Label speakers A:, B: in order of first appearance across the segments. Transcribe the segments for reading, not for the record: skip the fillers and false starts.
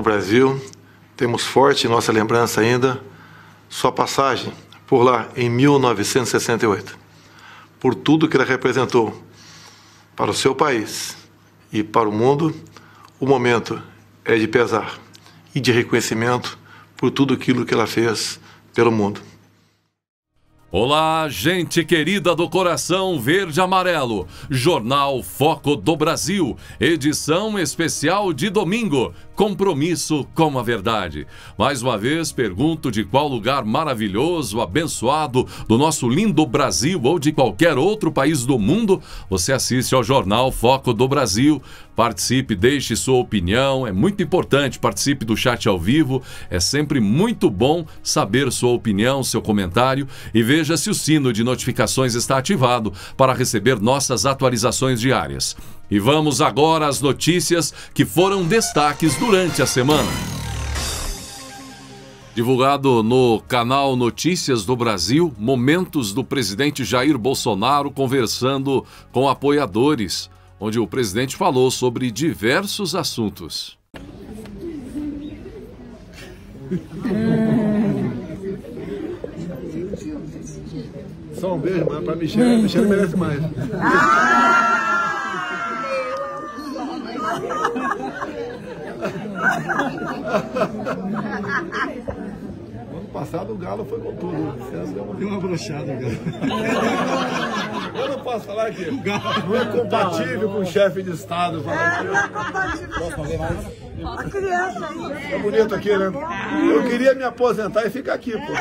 A: no Brasil, temos forte em nossa lembrança ainda sua passagem por lá em 1968, por tudo que ela representou para o seu país e para o mundo. O momento é de pesar e de reconhecimento por tudo aquilo que ela fez pelo mundo.
B: Olá, gente querida do coração verde e amarelo, Jornal Foco do Brasil, edição especial de domingo, compromisso com a verdade. Mais uma vez, pergunto de qual lugar maravilhoso, abençoado do nosso lindo Brasil ou de qualquer outro país do mundo você assiste ao Jornal Foco do Brasil. Participe, deixe sua opinião, é muito importante, participe do chat ao vivo, é sempre muito bom saber sua opinião, seu comentário e veja se o sino de notificações está ativado para receber nossas atualizações diárias. E vamos agora às notícias que foram destaques durante a semana. Divulgado no canal Notícias do Brasil, momentos do presidente Jair Bolsonaro conversando com apoiadores, onde o presidente falou sobre diversos assuntos.
C: Só um beijo, mas para Michele, Michele merece mais. Ano passado o Galo foi com tudo. Deu uma brochada, Galo. Eu não posso falar que não é compatível com o chefe de Estado.
D: Não é compatível. Uma criança aí.
C: É bonito aqui, né? Eu queria me aposentar e ficar aqui, pô.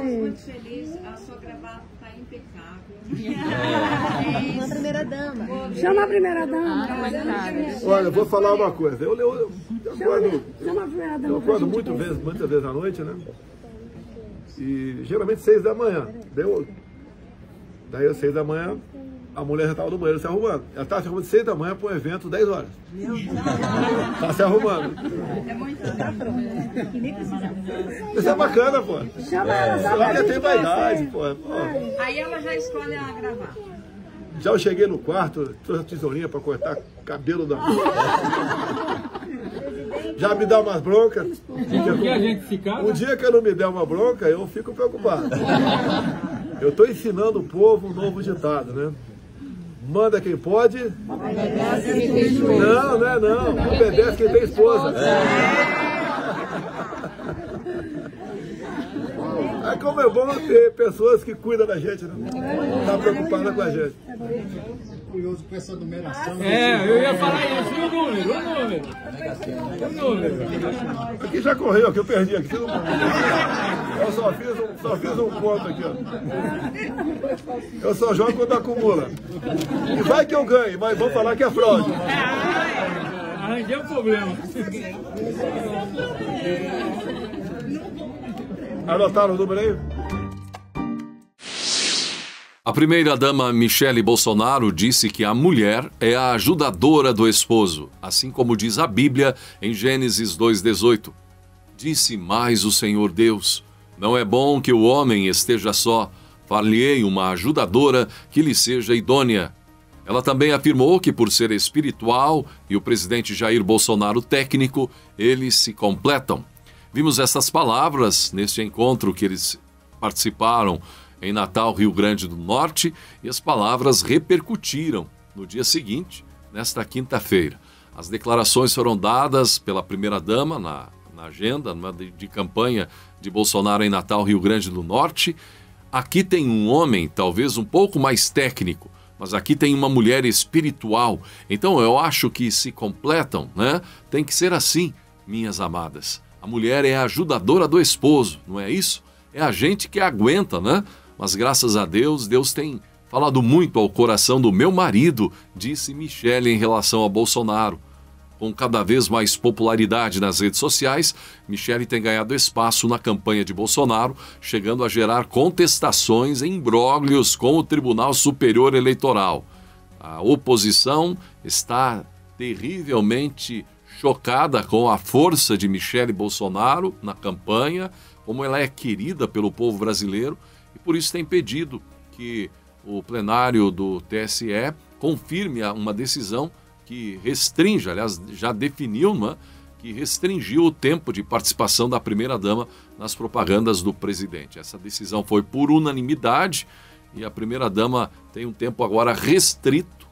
E: Muito feliz, a sua gravata está impecável.
D: Uma primeira dama.
E: Chama a primeira dama.
C: Olha, eu vou falar uma coisa. Eu
E: Chama a primeira dama.
C: acordo muitas vezes à noite, né? E geralmente 6 da manhã. Daí às 6 da manhã, a mulher já estava no banheiro se arrumando. Ela estava se arrumando de 6 da manhã para um evento 10 horas. Está se arrumando.
E: É muito
C: Isso é bacana, pô.
E: Chama ela só
C: Ela
E: pra
C: já tem
E: gente
C: vaidade,
E: conhecer.
C: pô.
E: Aí ela já escolhe a gravata.
C: Já eu cheguei no quarto, trouxe a tesourinha para cortar cabelo da já me dá umas broncas. Um dia que eu não me der uma bronca, eu fico preocupado. Eu estou ensinando o povo um novo ditado, né? Manda quem pode. Não, não é não. Obedece quem tem esposa. É como é bom ter pessoas que cuidam da gente, né? Tá preocupada com a gente.
F: Curioso com essa numeração.
G: Eu ia falar isso, o número.
C: Aqui já correu, aqui eu perdi aqui. Eu só fiz um ponto aqui, ó. Eu só jogo quando acumula. E vai que eu ganhe, mas vão falar que é fraude.
G: Arranjei um problema.
C: Anotaram o número aí?
B: A primeira-dama Michele Bolsonaro disse que a mulher é a ajudadora do esposo, assim como diz a Bíblia em Gênesis 2,18. Disse mais o Senhor Deus: não é bom que o homem esteja só, far-lhe-ei uma ajudadora que lhe seja idônea. Ela também afirmou que, por ser espiritual e o presidente Jair Bolsonaro técnico, eles se completam. Vimos essas palavras neste encontro que eles participaram em Natal, Rio Grande do Norte, e as palavras repercutiram no dia seguinte, nesta quinta-feira. As declarações foram dadas pela primeira-dama na agenda de campanha de Bolsonaro em Natal, Rio Grande do Norte. Aqui tem um homem, talvez um pouco mais técnico, mas aqui tem uma mulher espiritual. Então eu acho que se completam, né? Tem que ser assim, minhas amadas. A mulher é a ajudadora do esposo, não é isso? É a gente que aguenta, né? Mas graças a Deus, Deus tem falado muito ao coração do meu marido, disse Michele em relação a Bolsonaro. Com cada vez mais popularidade nas redes sociais, Michele tem ganhado espaço na campanha de Bolsonaro, chegando a gerar contestações e imbróglios com o Tribunal Superior Eleitoral. A oposição está terrivelmente chocada com a força de Michele Bolsonaro na campanha, como ela é querida pelo povo brasileiro, e por isso tem pedido que o plenário do TSE confirme uma decisão que restringe, aliás, já definiu, não é? Que restringiu o tempo de participação da primeira-dama nas propagandas do presidente. Essa decisão foi por unanimidade e a primeira-dama tem um tempo agora restrito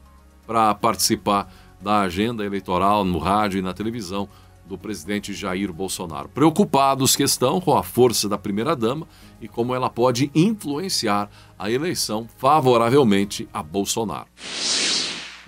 B: para participar da agenda eleitoral no rádio e na televisão do presidente Jair Bolsonaro. Preocupados que estão com a força da primeira-dama e como ela pode influenciar a eleição favoravelmente a Bolsonaro.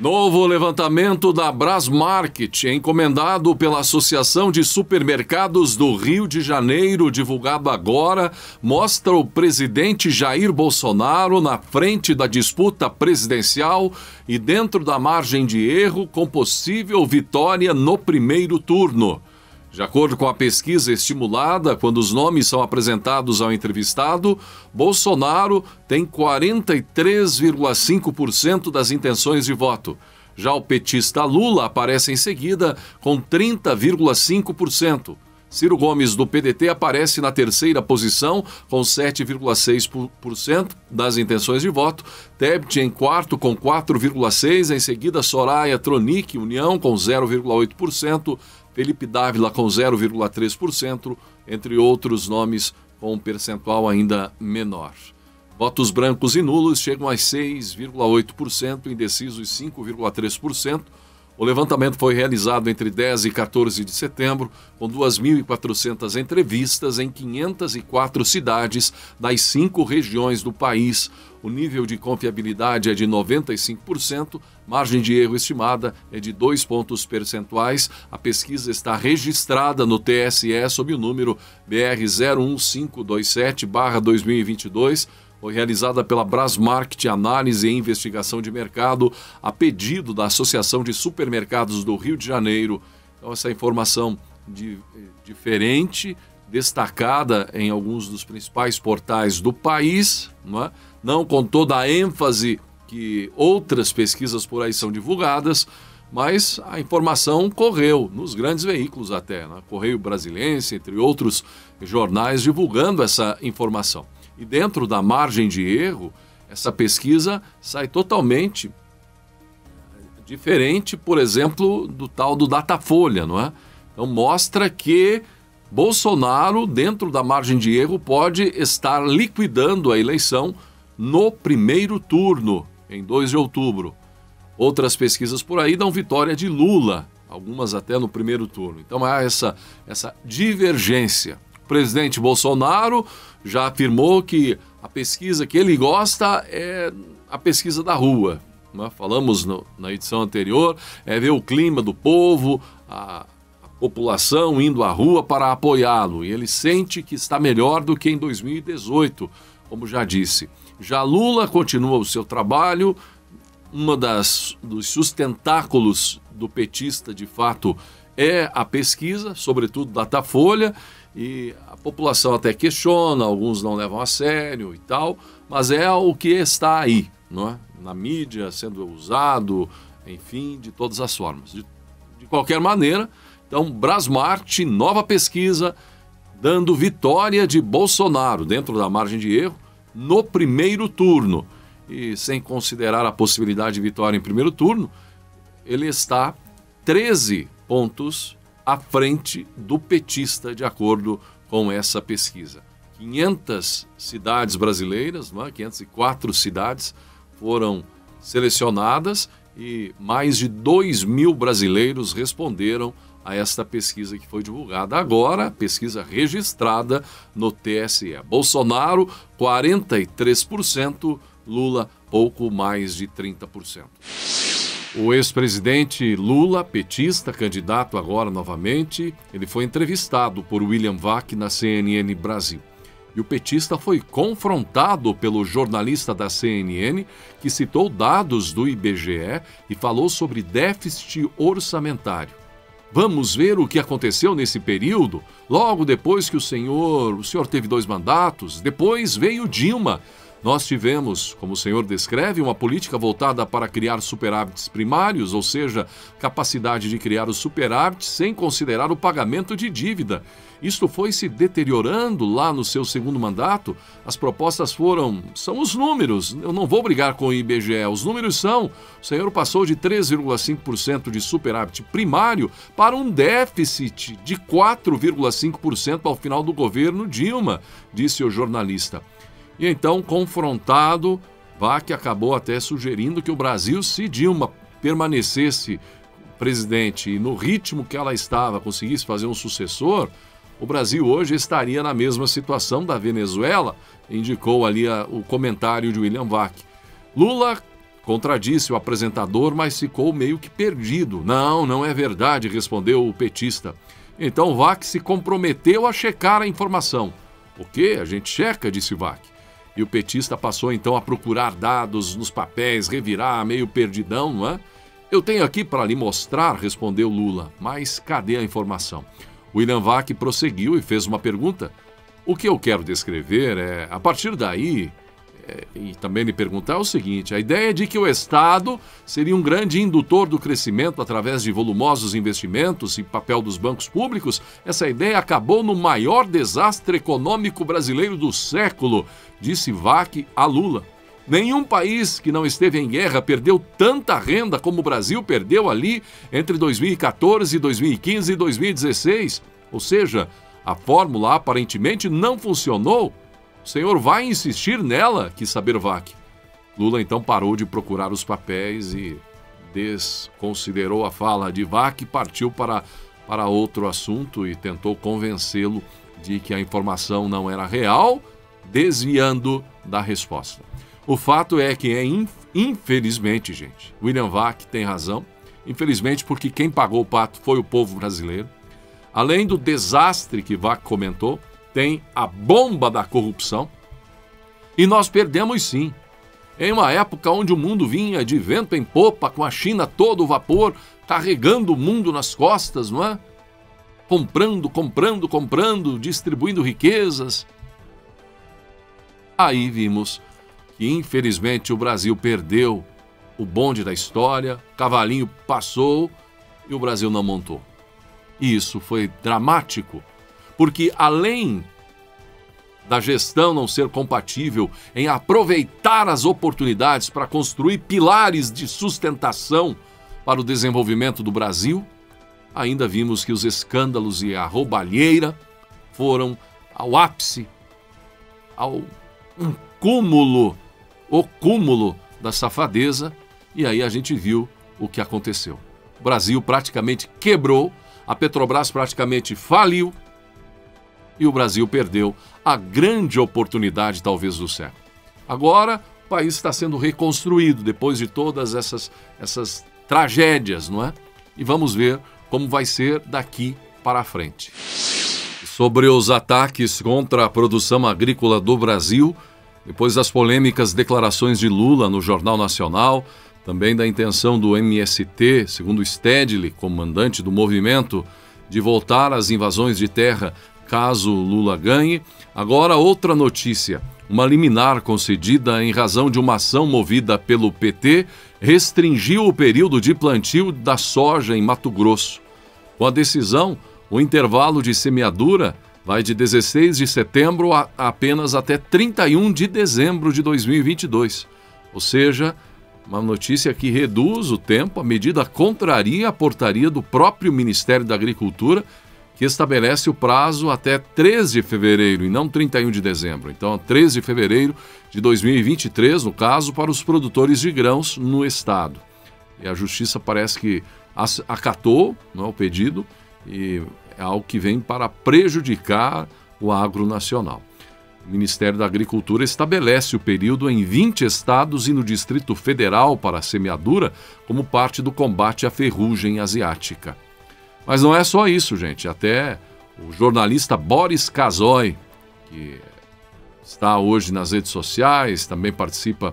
B: Novo levantamento da Brasmarket, encomendado pela Associação de Supermercados do Rio de Janeiro, divulgado agora, mostra o presidente Jair Bolsonaro na frente da disputa presidencial e dentro da margem de erro com possível vitória no primeiro turno. De acordo com a pesquisa estimulada, quando os nomes são apresentados ao entrevistado, Bolsonaro tem 43,5% das intenções de voto. Já o petista Lula aparece em seguida com 30,5%. Ciro Gomes, do PDT, aparece na terceira posição com 7,6% das intenções de voto. Tebet em quarto com 4,6%. Em seguida, Soraya Tronic, União, com 0,8%. Felipe Dávila com 0,3%, entre outros nomes com um percentual ainda menor. Votos brancos e nulos chegam a 6,8%, indecisos 5,3%. O levantamento foi realizado entre 10 e 14 de setembro, com 2.400 entrevistas em 504 cidades das 5 regiões do país. O nível de confiabilidade é de 95%, margem de erro estimada é de 2 pontos percentuais. A pesquisa está registrada no TSE sob o número BR 01527/2022. Foi realizada pela Brasmarket Análise e Investigação de Mercado a pedido da Associação de Supermercados do Rio de Janeiro. Então, essa informação diferente, destacada em alguns dos principais portais do país, não com toda a ênfase que outras pesquisas por aí são divulgadas, mas a informação correu nos grandes veículos até, Correio Brasiliense, entre outros jornais, divulgando essa informação. E dentro da margem de erro, essa pesquisa sai totalmente diferente, por exemplo, do tal do Datafolha, não é? Então mostra que Bolsonaro, dentro da margem de erro, pode estar liquidando a eleição no primeiro turno, em 2 de outubro. Outras pesquisas por aí dão vitória de Lula, algumas até no primeiro turno. Então há essa divergência. O presidente Bolsonaro já afirmou que a pesquisa que ele gosta é a pesquisa da rua. Falamos na edição anterior, é ver o clima do povo, a população indo à rua para apoiá-lo. E ele sente que está melhor do que em 2018, como já disse. Já Lula continua o seu trabalho. Dos sustentáculos do petista, de fato, é a pesquisa, sobretudo Datafolha, e a população até questiona, alguns não levam a sério e tal, mas é o que está aí, não é? Na mídia, sendo usado, enfim, de todas as formas. De qualquer maneira, então, Brasmarket, nova pesquisa, dando vitória de Bolsonaro, dentro da margem de erro, no primeiro turno. E sem considerar a possibilidade de vitória em primeiro turno, ele está 13 pontos à frente do petista, de acordo com essa pesquisa. 500 cidades brasileiras, 504 cidades foram selecionadas e mais de 2.000 brasileiros responderam a esta pesquisa que foi divulgada agora, pesquisa registrada no TSE. Bolsonaro, 43%, Lula, pouco mais de 30%. O ex-presidente Lula, petista, candidato agora novamente, ele foi entrevistado por William Vac na CNN Brasil. E o petista foi confrontado pelo jornalista da CNN, que citou dados do IBGE e falou sobre déficit orçamentário. Vamos ver o que aconteceu nesse período, logo depois que o senhor teve 2 mandatos, depois veio Dilma. Nós tivemos, como o senhor descreve, uma política voltada para criar superávites primários, ou seja, capacidade de criar os superávites sem considerar o pagamento de dívida. Isto foi se deteriorando lá no seu segundo mandato. As propostas são os números. Eu não vou brigar com o IBGE, os números são. O senhor passou de 3,5% de superávit primário para um déficit de 4,5% ao final do governo Dilma, disse o jornalista. E então, confrontado, Wack acabou até sugerindo que o Brasil, se Dilma permanecesse presidente e no ritmo que ela estava, conseguisse fazer um sucessor, o Brasil hoje estaria na mesma situação da Venezuela, indicou ali o comentário de William Wack. Lula contradisse o apresentador, mas ficou meio que perdido. Não é verdade, respondeu o petista. Então Wack se comprometeu a checar a informação. O quê? A gente checa, disse Wack. E o petista passou então a procurar dados nos papéis, revirar, meio perdidão, não é? Eu tenho aqui para lhe mostrar, respondeu Lula, mas cadê a informação? William Wack prosseguiu e fez uma pergunta. O que eu quero descrever é, a partir daí, e também lhe perguntar o seguinte, a ideia de que o Estado seria um grande indutor do crescimento através de volumosos investimentos e papel dos bancos públicos, essa ideia acabou no maior desastre econômico brasileiro do século, disse Wack a Lula. Nenhum país que não esteve em guerra perdeu tanta renda como o Brasil perdeu ali entre 2014, 2015 e 2016. Ou seja, a fórmula aparentemente não funcionou. O senhor vai insistir nela, quis saber Wack. Lula então parou de procurar os papéis e desconsiderou a fala de Wack e partiu para outro assunto e tentou convencê-lo de que a informação não era real, desviando da resposta. O fato é que infelizmente, gente, William Wack tem razão, infelizmente porque quem pagou o pato foi o povo brasileiro. Além do desastre que Wack comentou, tem a bomba da corrupção. E nós perdemos sim. Em uma época onde o mundo vinha de vento em popa, com a China todo vapor, carregando o mundo nas costas, não é? Comprando, distribuindo riquezas. Aí vimos que infelizmente o Brasil perdeu o bonde da história, o cavalinho passou e o Brasil não montou. E isso foi dramático, porque além da gestão não ser compatível em aproveitar as oportunidades para construir pilares de sustentação para o desenvolvimento do Brasil, ainda vimos que os escândalos e a roubalheira foram ao ápice, o cúmulo da safadeza, e aí a gente viu o que aconteceu. O Brasil praticamente quebrou, a Petrobras praticamente faliu e o Brasil perdeu a grande oportunidade, talvez, do século. Agora, o país está sendo reconstruído depois de todas essas tragédias, não é? E vamos ver como vai ser daqui para frente. Sobre os ataques contra a produção agrícola do Brasil, depois das polêmicas declarações de Lula no Jornal Nacional, também da intenção do MST, segundo Stedley, comandante do movimento, de voltar às invasões de terra caso Lula ganhe, agora outra notícia. Uma liminar concedida em razão de uma ação movida pelo PT restringiu o período de plantio da soja em Mato Grosso. Com a decisão, o intervalo de semeadura vai de 16 de setembro a apenas até 31 de dezembro de 2022. Ou seja, uma notícia que reduz o tempo. A medida contraria a portaria do próprio Ministério da Agricultura, que estabelece o prazo até 3 de fevereiro e não 31 de dezembro. Então, 3 de fevereiro de 2023, no caso, para os produtores de grãos no estado. E a Justiça parece que acatou, não é, o pedido, e é algo que vem para prejudicar o agro nacional. O Ministério da Agricultura estabelece o período em 20 estados e no Distrito Federal para a semeadura como parte do combate à ferrugem asiática. Mas não é só isso, gente. Até o jornalista Boris Casoy, que está hoje nas redes sociais, também participa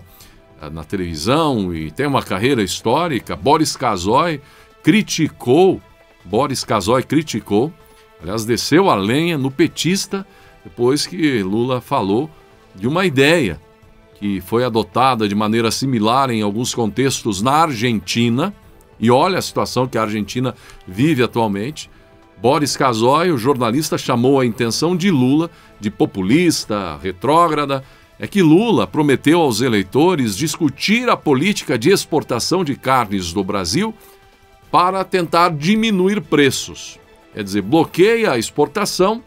B: na televisão e tem uma carreira histórica, Boris Casoy criticou, aliás, desceu a lenha no petista depois que Lula falou de uma ideia que foi adotada de maneira similar em alguns contextos na Argentina, e olha a situação que a Argentina vive atualmente. Boris Casoy, o jornalista, chamou a intenção de Lula de populista, retrógrada. É que Lula prometeu aos eleitores discutir a política de exportação de carnes do Brasil para tentar diminuir preços. Quer dizer, bloqueia a exportação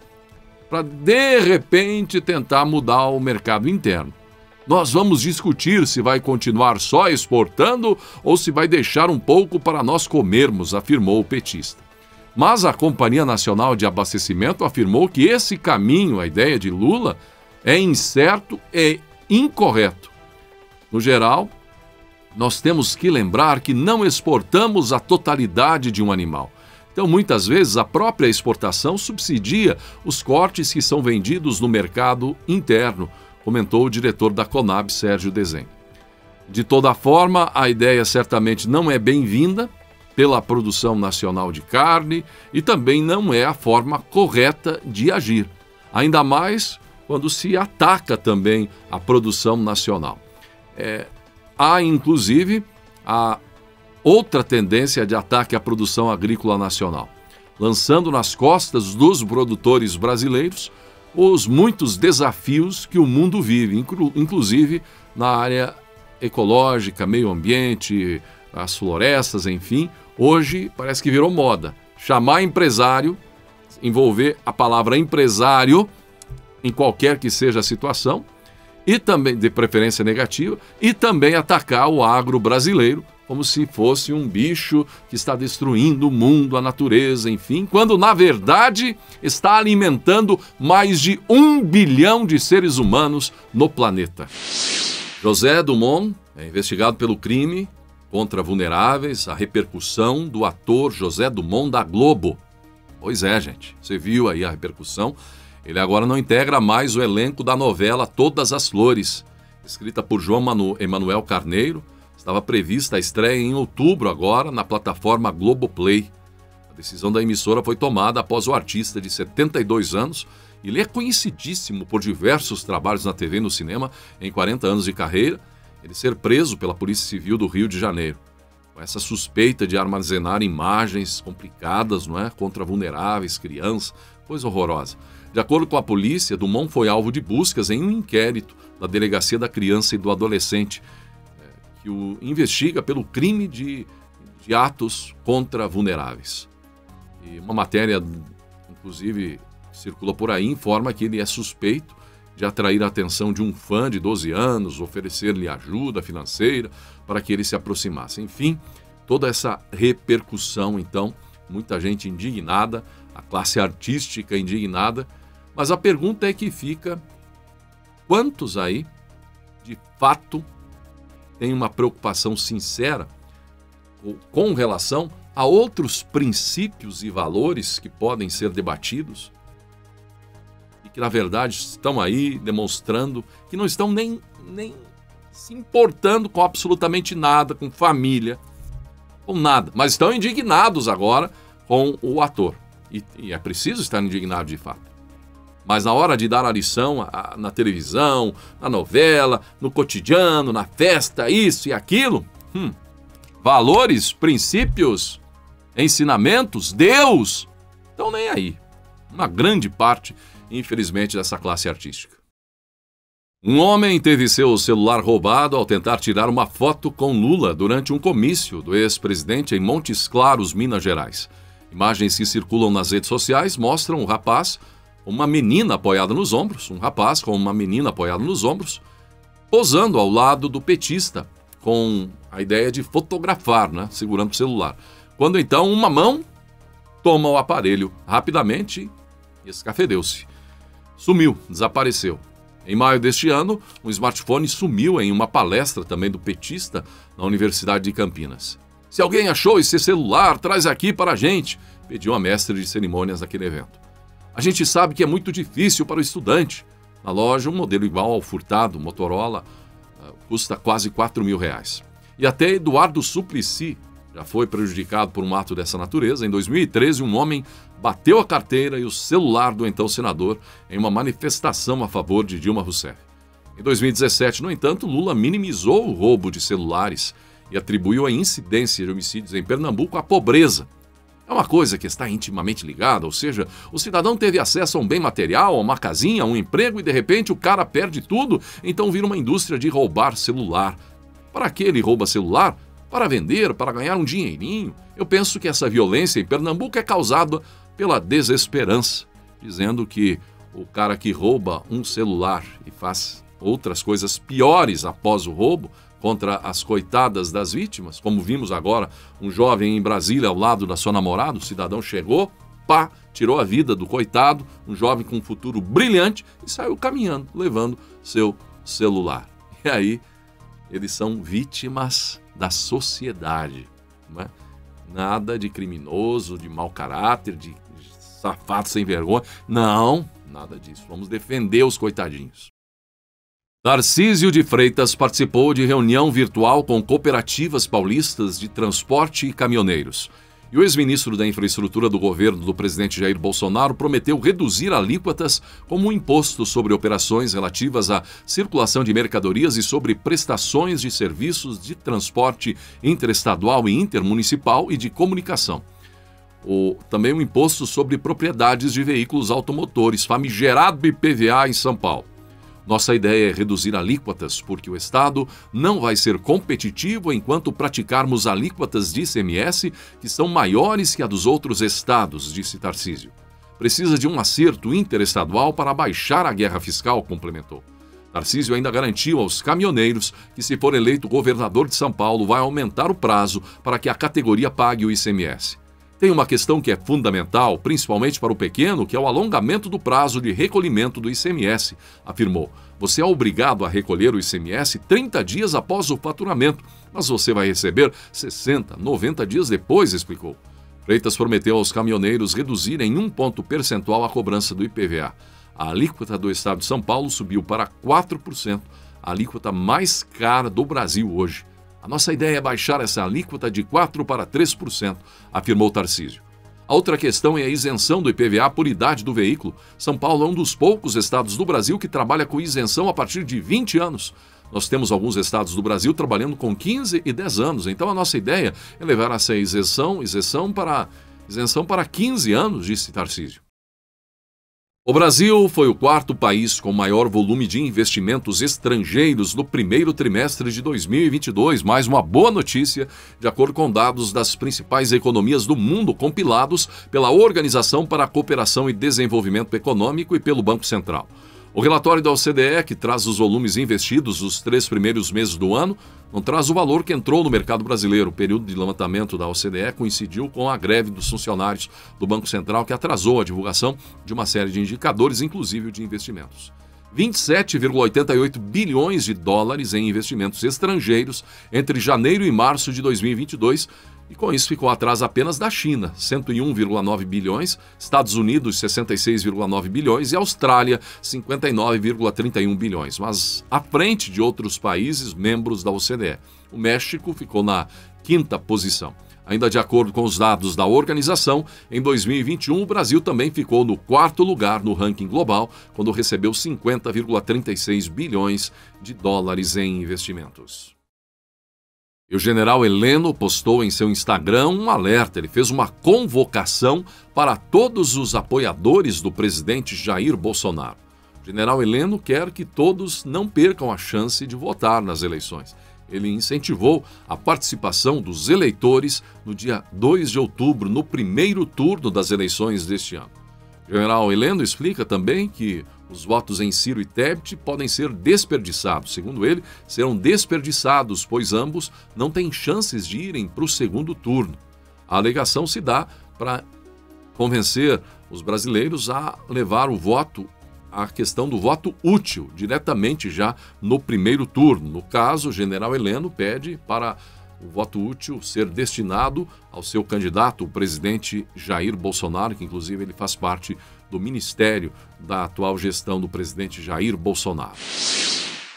B: para, de repente, tentar mudar o mercado interno. Nós vamos discutir se vai continuar só exportando ou se vai deixar um pouco para nós comermos, afirmou o petista. Mas a Companhia Nacional de Abastecimento afirmou que esse caminho, a ideia de Lula, é incerto e incorreto. No geral, nós temos que lembrar que não exportamos a totalidade de um animal. Então, muitas vezes, a própria exportação subsidia os cortes que são vendidos no mercado interno, comentou o diretor da Conab, Sérgio Dezen. De toda forma, a ideia certamente não é bem-vinda pela produção nacional de carne e também não é a forma correta de agir, ainda mais quando se ataca também a produção nacional. Há, inclusive, a outra tendência de ataque à produção agrícola nacional, lançando nas costas dos produtores brasileiros os muitos desafios que o mundo vive, inclusive na área ecológica, meio ambiente, as florestas, enfim. Hoje parece que virou moda chamar empresário, envolver a palavra empresário em qualquer que seja a situação, e também, de preferência negativa, e também atacar o agro brasileiro como se fosse um bicho que está destruindo o mundo, a natureza, enfim, quando na verdade está alimentando mais de 1 bilhão de seres humanos no planeta. José Dumont é investigado pelo crime contra vulneráveis, a repercussão do ator José Dumont da Globo. Pois é, gente, você viu aí a repercussão. Ele agora não integra mais o elenco da novela Todas as Flores, escrita por João Emanuel Carneiro. Estava prevista a estreia em outubro agora na plataforma Globoplay. A decisão da emissora foi tomada após o artista de 72 anos, ele é conhecidíssimo por diversos trabalhos na TV e no cinema em 40 anos de carreira, ele ser preso pela Polícia Civil do Rio de Janeiro, com essa suspeita de armazenar imagens complicadas, não é, contra vulneráveis, crianças, coisa horrorosa. De acordo com a polícia, Dumont foi alvo de buscas em um inquérito da Delegacia da Criança e do Adolescente, que o investiga pelo crime de atos contra vulneráveis. E uma matéria, inclusive, que circula por aí, informa que ele é suspeito de atrair a atenção de um fã de 12 anos, oferecer-lhe ajuda financeira para que ele se aproximasse. Enfim, toda essa repercussão, então, muita gente indignada, a classe artística indignada, mas a pergunta é que fica, quantos aí, de fato, têm uma preocupação sincera com relação a outros princípios e valores que podem ser debatidos e que, na verdade, estão aí demonstrando que não estão nem se importando com absolutamente nada, com família, com nada, mas estão indignados agora com o ator. E é preciso estar indignado de fato. Mas na hora de dar a lição na televisão, na novela, no cotidiano, na festa, isso e aquilo, valores, princípios, ensinamentos, Deus, estão nem aí. Uma grande parte, infelizmente, dessa classe artística. Um homem teve seu celular roubado ao tentar tirar uma foto com Lula durante um comício do ex-presidente em Montes Claros, Minas Gerais. Imagens que circulam nas redes sociais mostram um rapaz com uma menina apoiada nos ombros, posando ao lado do petista, com a ideia de fotografar, né, segurando o celular. Quando então uma mão toma o aparelho rapidamente e escafedeu-se. Sumiu, desapareceu. Em maio deste ano, um smartphone sumiu em uma palestra também do petista na Universidade de Campinas. Se alguém achou esse celular, traz aqui para a gente, pediu a mestre de cerimônias naquele evento. A gente sabe que é muito difícil para o estudante. Na loja, um modelo igual ao furtado, Motorola, custa quase R$4.000. E até Eduardo Suplicy já foi prejudicado por um ato dessa natureza. Em 2013, um homem bateu a carteira e o celular do então senador em uma manifestação a favor de Dilma Rousseff. Em 2017, no entanto, Lula minimizou o roubo de celulares e atribuiu a incidência de homicídios em Pernambuco à pobreza. É uma coisa que está intimamente ligada, ou seja, o cidadão teve acesso a um bem material, a uma casinha, a um emprego e de repente o cara perde tudo, então vira uma indústria de roubar celular. Para que ele rouba celular? Para vender, para ganhar um dinheirinho. Eu penso que essa violência em Pernambuco é causada pela desesperança, dizendo que o cara que rouba um celular e faz outras coisas piores após o roubo contra as coitadas das vítimas, como vimos agora, um jovem em Brasília ao lado da sua namorada, o cidadão chegou, pá, tirou a vida do coitado, um jovem com um futuro brilhante e saiu caminhando, levando seu celular. E aí, eles são vítimas da sociedade, não é? Nada de criminoso, de mau caráter, de safado sem vergonha. Não, nada disso. Vamos defender os coitadinhos. Tarcísio de Freitas participou de reunião virtual com cooperativas paulistas de transporte e caminhoneiros. E o ex-ministro da Infraestrutura do governo do presidente Jair Bolsonaro prometeu reduzir alíquotas como um imposto sobre operações relativas à circulação de mercadorias e sobre prestações de serviços de transporte interestadual e intermunicipal e de comunicação. Também um imposto sobre propriedades de veículos automotores, famigerado IPVA em São Paulo. Nossa ideia é reduzir alíquotas, porque o Estado não vai ser competitivo enquanto praticarmos alíquotas de ICMS que são maiores que a dos outros estados, disse Tarcísio. Precisa de um acerto interestadual para baixar a guerra fiscal, complementou. Tarcísio ainda garantiu aos caminhoneiros que, se for eleito governador de São Paulo, vai aumentar o prazo para que a categoria pague o ICMS. Tem uma questão que é fundamental, principalmente para o pequeno, que é o alongamento do prazo de recolhimento do ICMS, afirmou. Você é obrigado a recolher o ICMS 30 dias após o faturamento, mas você vai receber 60, 90 dias depois, explicou. Freitas prometeu aos caminhoneiros reduzirem 1 ponto percentual a cobrança do IPVA. A alíquota do estado de São Paulo subiu para 4%, a alíquota mais cara do Brasil hoje. A nossa ideia é baixar essa alíquota de 4% para 3%, afirmou Tarcísio. A outra questão é a isenção do IPVA por idade do veículo. São Paulo é um dos poucos estados do Brasil que trabalha com isenção a partir de 20 anos. Nós temos alguns estados do Brasil trabalhando com 15 e 10 anos. Então a nossa ideia é levar essa isenção para 15 anos, disse Tarcísio. O Brasil foi o 4º país com maior volume de investimentos estrangeiros no primeiro trimestre de 2022, mais uma boa notícia, de acordo com dados das principais economias do mundo compilados pela Organização para a Cooperação e Desenvolvimento Econômico e pelo Banco Central. O relatório da OCDE, que traz os volumes investidos nos 3 primeiros meses do ano, não traz o valor que entrou no mercado brasileiro. O período de levantamento da OCDE coincidiu com a greve dos funcionários do Banco Central, que atrasou a divulgação de uma série de indicadores, inclusive o de investimentos. 27,88 bilhões de dólares em investimentos estrangeiros entre janeiro e março de 2022, e com isso ficou atrás apenas da China, 101,9 bilhões, Estados Unidos, 66,9 bilhões e Austrália, 59,31 bilhões, mas à frente de outros países membros da OCDE. O México ficou na 5ª posição. Ainda de acordo com os dados da organização, em 2021 o Brasil também ficou no 4º lugar no ranking global, quando recebeu 50,36 bilhões de dólares em investimentos. E o general Heleno postou em seu Instagram um alerta. Ele fez uma convocação para todos os apoiadores do presidente Jair Bolsonaro. O general Heleno quer que todos não percam a chance de votar nas eleições. Ele incentivou a participação dos eleitores no dia 2 de outubro, no primeiro turno das eleições deste ano. O general Heleno explica também que os votos em Ciro e Tebet podem ser desperdiçados. Segundo ele, serão desperdiçados, pois ambos não têm chances de irem para o segundo turno. A alegação se dá para convencer os brasileiros a levar o voto, a questão do voto útil, diretamente já no primeiro turno. No caso, o general Heleno pede para o voto útil ser destinado ao seu candidato, o presidente Jair Bolsonaro, que inclusive ele faz parte do ministério da atual gestão do presidente Jair Bolsonaro.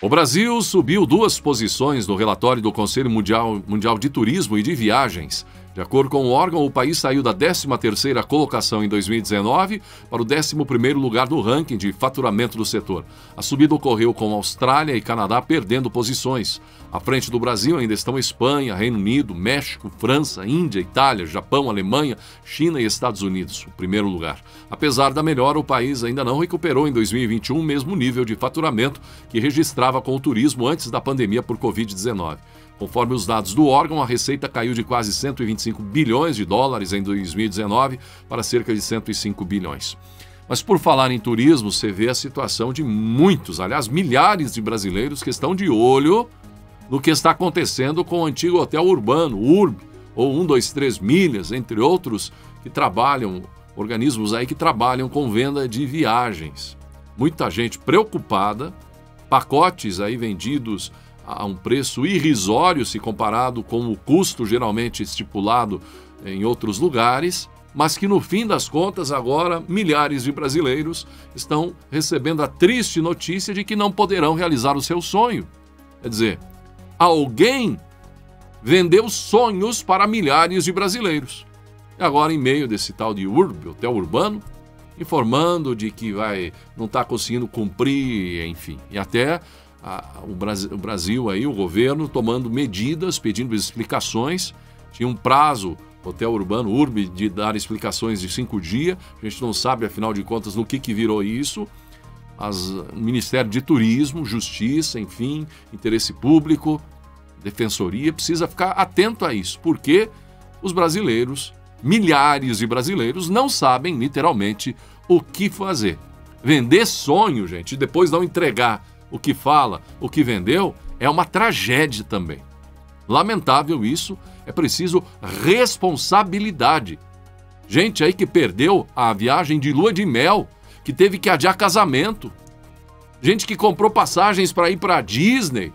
B: O Brasil subiu 2 posições no relatório do Conselho Mundial de Turismo e de Viagens, De acordo com o órgão, o país saiu da 13ª colocação em 2019 para o 11º lugar no ranking de faturamento do setor. A subida ocorreu com Austrália e Canadá perdendo posições. À frente do Brasil ainda estão Espanha, Reino Unido, México, França, Índia, Itália, Japão, Alemanha, China e Estados Unidos, o primeiro lugar. Apesar da melhora, o país ainda não recuperou em 2021 o mesmo nível de faturamento que registrava com o turismo antes da pandemia por Covid-19. Conforme os dados do órgão, a receita caiu de quase 125 bilhões de dólares em 2019 para cerca de 105 bilhões. Mas por falar em turismo, você vê a situação de muitos, aliás, milhares de brasileiros que estão de olho no que está acontecendo com o antigo hotel urbano, URB, ou 123 Milhas, entre outros, que trabalham, organismos aí que trabalham com venda de viagens. Muita gente preocupada, pacotes aí vendidos a um preço irrisório se comparado com o custo geralmente estipulado em outros lugares, mas que no fim das contas agora milhares de brasileiros estão recebendo a triste notícia de que não poderão realizar o seu sonho. Quer dizer, alguém vendeu sonhos para milhares de brasileiros. E agora, em meio desse tal de URB, hotel urbano, informando de que não está conseguindo cumprir, enfim, e até o Brasil aí, o governo, tomando medidas, pedindo explicações. Tinha um prazo, hotel urbano, URB, de dar explicações de 5 dias. A gente não sabe, afinal de contas, no que virou isso. O Ministério de Turismo, Justiça, enfim, Interesse Público, Defensoria, precisa ficar atento a isso, porque os brasileiros, milhares de brasileiros, não sabem literalmente o que fazer. Vender sonho, gente, e depois não entregar o que fala, o que vendeu, é uma tragédia também. Lamentável isso, é preciso responsabilidade. Gente aí que perdeu a viagem de lua de mel, que teve que adiar casamento. Gente que comprou passagens para ir para a Disney,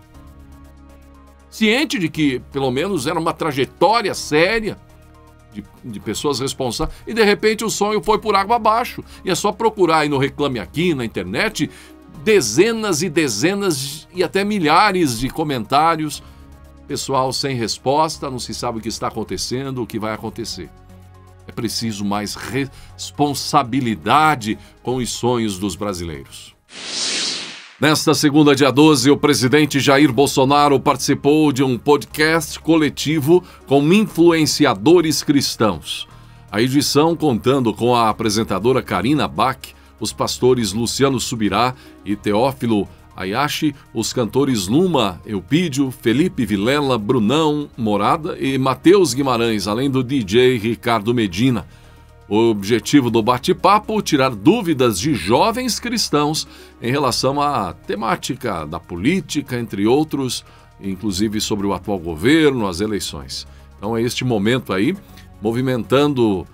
B: ciente de que pelo menos era uma trajetória séria de pessoas responsáveis, e de repente o sonho foi por água abaixo. E é só procurar aí no Reclame Aqui, na internet, dezenas e dezenas e até milhares de comentários. Pessoal sem resposta, não se sabe o que está acontecendo, o que vai acontecer. É preciso mais responsabilidade com os sonhos dos brasileiros. Nesta segunda, dia 12, o presidente Jair Bolsonaro participou de um podcast coletivo com influenciadores cristãos. A edição contando com a apresentadora Karina Bach, os pastores Luciano Subirá e Teófilo Ayashi, os cantores Luma Eupídio, Felipe Vilela, Brunão Morada e Matheus Guimarães, além do DJ Ricardo Medina. O objetivo do bate-papo é tirar dúvidas de jovens cristãos em relação à temática da política, entre outros, inclusive sobre o atual governo, as eleições. Então é este momento aí, movimentando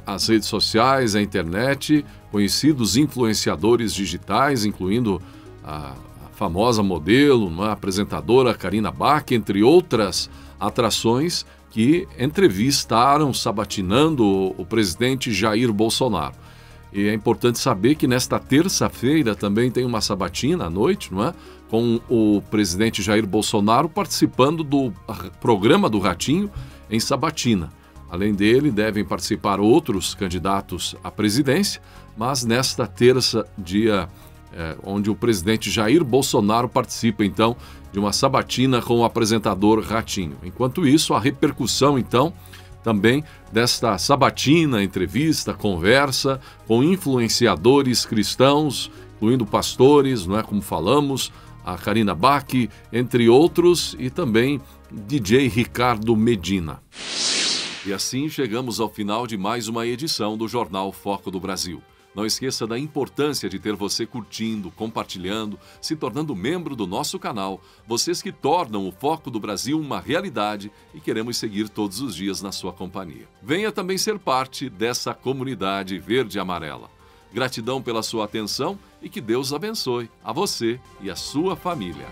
B: as redes sociais, a internet, conhecidos influenciadores digitais, incluindo a famosa modelo, a apresentadora Karina Bach, entre outras atrações que entrevistaram, sabatinando o presidente Jair Bolsonaro. E é importante saber que nesta terça-feira também tem uma sabatina à noite, não é? Com o presidente Jair Bolsonaro participando do programa do Ratinho em sabatina. Além dele, devem participar outros candidatos à presidência, mas nesta terça, dia onde o presidente Jair Bolsonaro participa, então, de uma sabatina com o apresentador Ratinho. Enquanto isso, a repercussão, então, também desta sabatina, entrevista, conversa com influenciadores cristãos, incluindo pastores, não é, como falamos, a Karina Bach, entre outros, e também DJ Ricardo Medina. E assim chegamos ao final de mais uma edição do Jornal Foco do Brasil. Não esqueça da importância de ter você curtindo, compartilhando, se tornando membro do nosso canal. Vocês que tornam o Foco do Brasil uma realidade e queremos seguir todos os dias na sua companhia. Venha também ser parte dessa comunidade verde e amarela. Gratidão pela sua atenção e que Deus abençoe a você e a sua família.